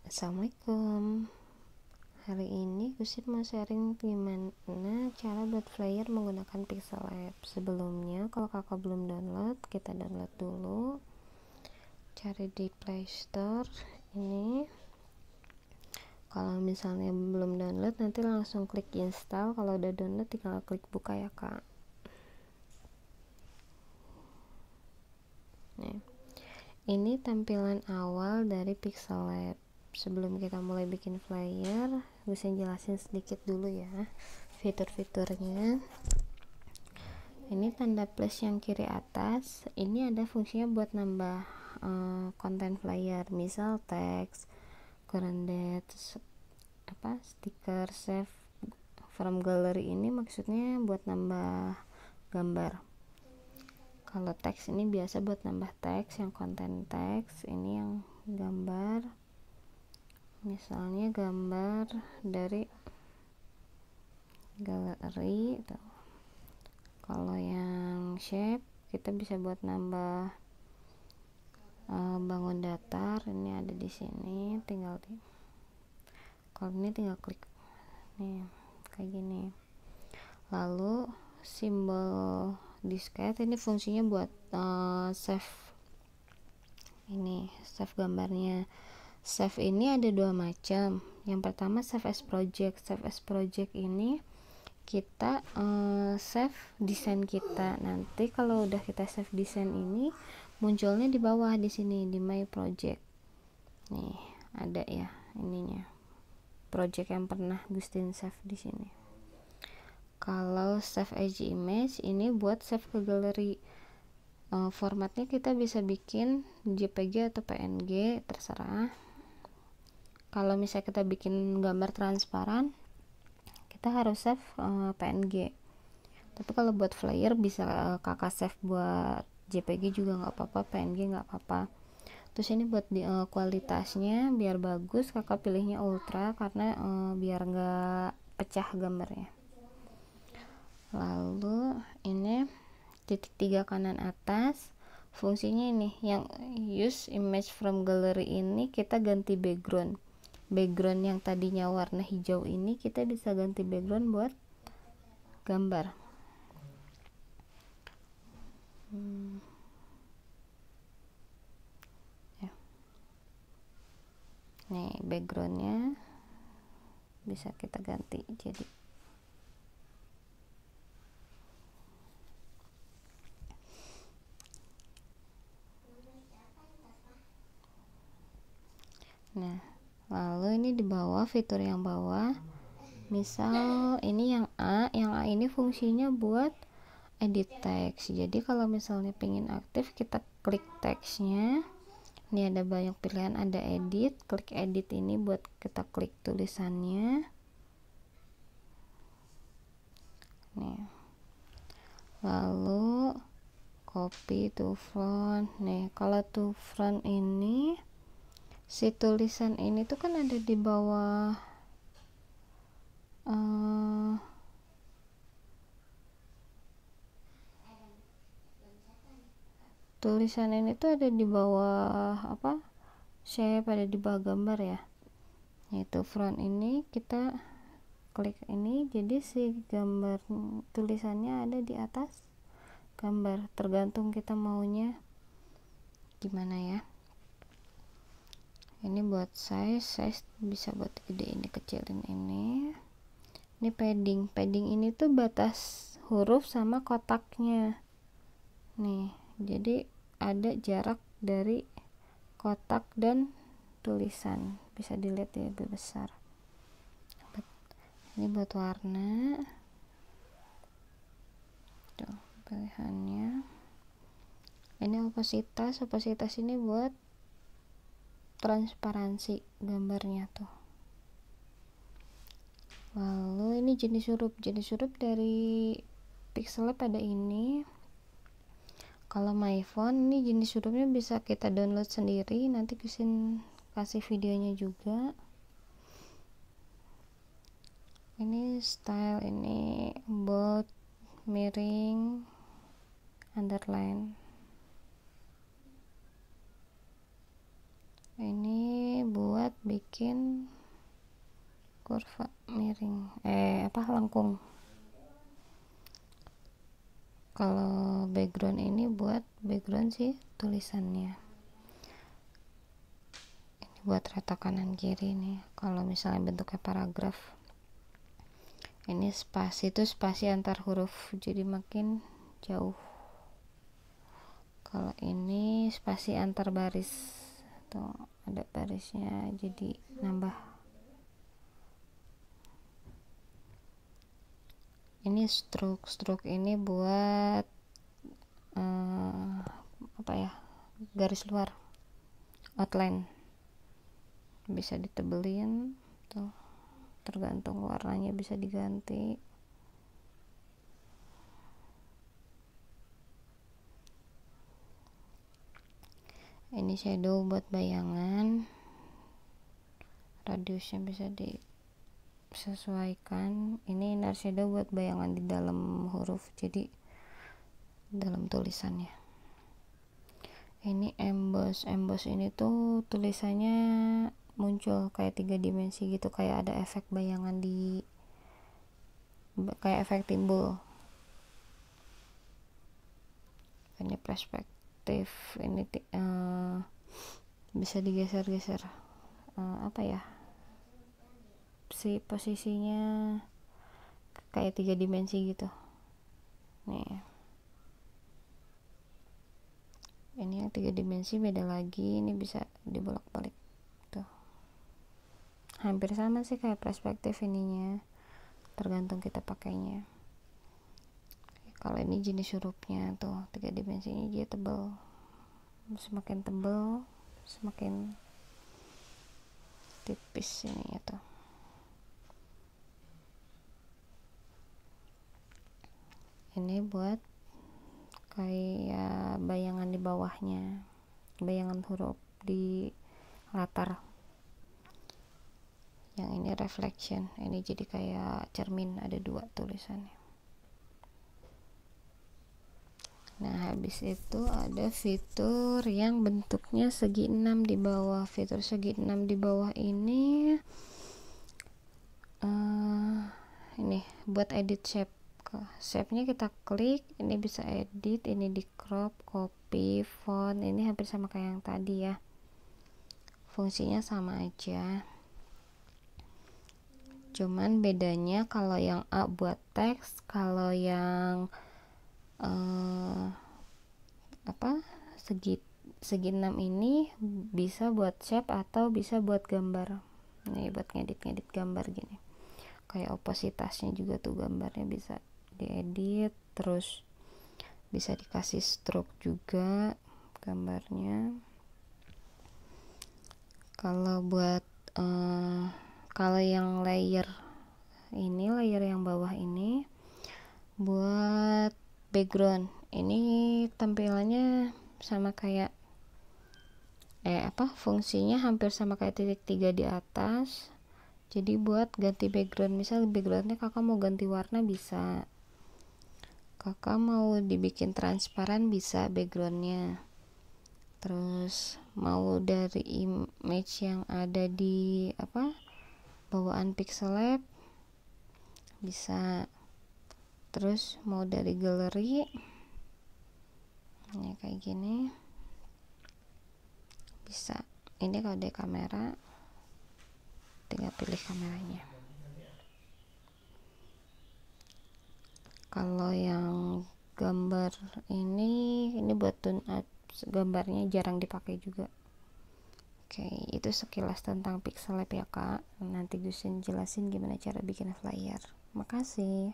Assalamualaikum. Hari ini Gusin mau sharing gimana cara buat flyer menggunakan Pixel Lab. Sebelumnya kalau kakak belum download, kita download dulu. Cari di Play Store ini. Kalau misalnya belum download, nanti langsung klik install. Kalau udah download tinggal klik buka ya kak. Nih, ini tampilan awal dari Pixel Lab. Sebelum kita mulai bikin flyer, bisa jelasin sedikit dulu ya fitur-fiturnya. Ini tanda plus yang kiri atas, ini ada fungsinya buat nambah konten flyer, misal teks, current date, stiker, save from gallery. Ini maksudnya buat nambah gambar. Kalau teks ini biasa buat nambah teks, yang konten teks. Ini yang gambar, misalnya gambar dari galeri tuh. Kalau yang shape kita bisa buat nambah bangun datar. Ini ada di sini, kalau ini tinggal klik nih kayak gini. Lalu simbol disket ini fungsinya buat save. Ini save gambarnya. Save ini ada dua macam. Yang pertama save as project. Save as project ini kita save desain kita. Nanti kalau udah kita save desain ini munculnya di bawah di sini di my project. Nih ada ya ininya, project yang pernah Gustin save di sini. Kalau save as image ini buat save ke galeri. Formatnya kita bisa bikin JPG atau PNG, terserah. Kalau misalnya kita bikin gambar transparan, kita harus save PNG. Tapi kalau buat flyer bisa kakak save buat JPG juga nggak apa-apa, PNG nggak apa-apa. Terus ini buat kualitasnya biar bagus, kakak pilihnya ultra karena biar nggak pecah gambarnya. Lalu ini titik 3 kanan atas, fungsinya ini yang use image from gallery. Ini kita ganti background yang tadinya warna hijau ini kita bisa ganti background buat gambar. Ya. Nih backgroundnya bisa kita ganti jadi lalu ini di bawah, fitur yang bawah, misal ini yang A ini fungsinya buat edit teks. Jadi kalau misalnya pengen aktif, kita klik teksnya. Ini ada banyak pilihan, ada edit, klik edit ini buat kita klik tulisannya. Nih. Lalu copy to front. Nih, kalau to front ini si tulisan ini tuh kan ada di bawah tulisan ini tuh ada di bawah shape, ada di bawah gambar ya. Itu front ini kita klik ini, jadi si gambar tulisannya ada di atas gambar, tergantung kita maunya gimana ya. Ini buat size bisa buat gede, ini kecilin ini padding ini tuh batas huruf sama kotaknya nih, jadi ada jarak dari kotak dan tulisan, bisa dilihat ya lebih besar. Ini buat warna tuh pilihannya. Ini opasitas ini buat transparansi gambarnya tuh. Lalu ini jenis huruf dari Pixel Lab ada ini. Kalau my phone ini jenis hurufnya bisa kita download sendiri, nanti Gusin kasih videonya juga. Ini style, ini bold, miring, underline. Ini buat bikin bikin kurva miring lengkung. Kalau background ini buat background sih tulisannya, ini buat rata kanan kiri nih. Kalau misalnya bentuknya paragraf, ini spasi itu spasi antar huruf, jadi makin jauh. Kalau ini spasi antar baris, tuh ada barisnya jadi nambah. Ini stroke ini buat garis luar, outline, bisa ditebelin tuh, tergantung warnanya bisa diganti. Ini shadow buat bayangan, radiusnya bisa disesuaikan. Ini inner shadow buat bayangan di dalam huruf, jadi dalam tulisannya. Ini emboss ini tuh tulisannya muncul kayak 3 dimensi gitu, kayak ada efek bayangan kayak efek timbul. Ini perspektif, ini bisa digeser-geser si posisinya kayak 3 dimensi gitu nih. Ini yang 3 dimensi beda lagi, ini bisa dibolak-balik tuh, hampir sama sih kayak perspektif ininya, tergantung kita pakainya. Kalau ini jenis hurufnya tuh 3 dimensinya dia tebal, semakin tebal semakin tipis ini ya tuh. Ini buat kayak bayangan di bawahnya, bayangan huruf di latar. Yang ini reflection, ini jadi kayak cermin, ada 2 tulisannya. Nah, habis itu ada fitur yang bentuknya segi 6 di bawah. Fitur segi 6 di bawah ini ini buat edit shape-nya kita klik, ini bisa edit, ini di crop, copy, font, ini hampir sama kayak yang tadi ya, fungsinya sama aja, cuman bedanya kalau yang A buat teks, kalau yang segi 6 ini bisa buat shape atau bisa buat gambar. Nih buat ngedit gambar gini, kayak opositasnya juga tuh gambarnya bisa diedit, terus bisa dikasih stroke juga gambarnya. Kalau buat kalau yang layer yang bawah ini buat background, ini tampilannya sama kayak fungsinya hampir sama kayak titik 3 di atas. Jadi buat ganti background, misal backgroundnya kakak mau ganti warna bisa, kakak mau dibikin transparan bisa backgroundnya, terus mau dari image yang ada di bawaan pixel lab bisa, terus mau dari galeri ini kayak gini bisa. Ini kalau dari kamera tinggal pilih kameranya. Kalau yang gambar ini buat tune up, gambarnya jarang dipakai juga. Oke, itu sekilas tentang pixel lab ya kak. Nanti Gusin jelasin gimana cara bikin flyer. Makasih.